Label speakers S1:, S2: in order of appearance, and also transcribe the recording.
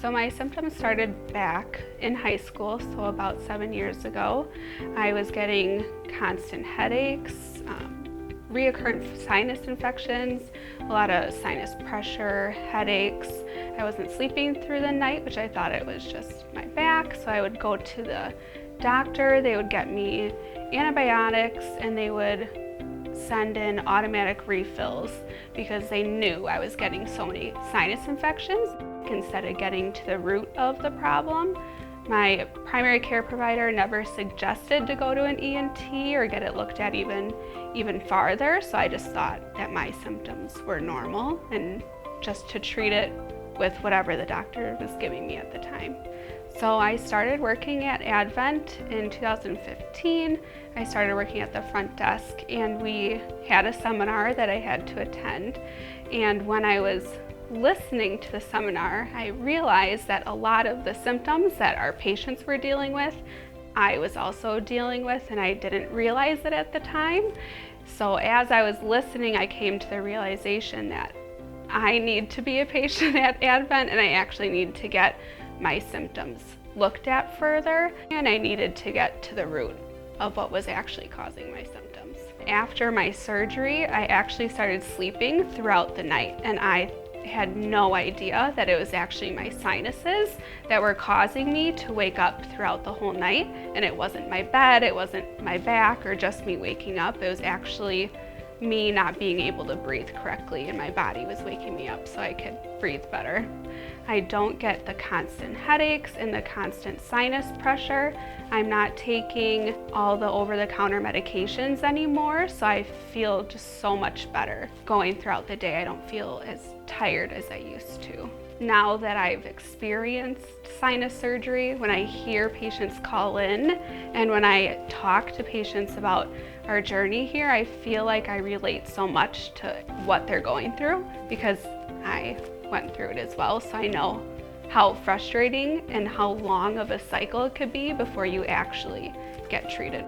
S1: So my symptoms started back in high school, so about 7 years ago. I was getting constant headaches, recurrent sinus infections, a lot of sinus pressure, headaches. I wasn't sleeping through the night, which I thought it was just my back, so I would go to the doctor. They would get me antibiotics and they would send in automatic refills because they knew I was getting so many sinus infections. Instead of getting to the root of the problem, my primary care provider never suggested to go to an ENT or get it looked at even farther, so I just thought that my symptoms were normal and just to treat it with whatever the doctor was giving me at the time. So I started working at Advent in 2015. I started working at the front desk and we had a seminar that I had to attend. And when I was listening to the seminar, I realized that a lot of the symptoms that our patients were dealing with, I was also dealing with, and I didn't realize it at the time. So as I was listening, I came to the realization that I need to be a patient at Advent and I actually need to get my symptoms looked at further, and I needed to get to the root of what was actually causing my symptoms. After my surgery, I actually started sleeping throughout the night, and I had no idea that it was actually my sinuses that were causing me to wake up throughout the whole night. And it wasn't my bed, it wasn't my back, or just me waking up. It was actually me not being able to breathe correctly, and my body was waking me up so I could breathe better. I don't get the constant headaches and the constant sinus pressure. I'm not taking all the over-the-counter medications anymore, so I feel just so much better going throughout the day. I don't feel as tired as I used to. Now that I've experienced sinus surgery, when I hear patients call in and when I talk to patients about our journey here, I feel like I relate so much to what they're going through because I went through it as well, so I know how frustrating and how long of a cycle it could be before you actually get treated.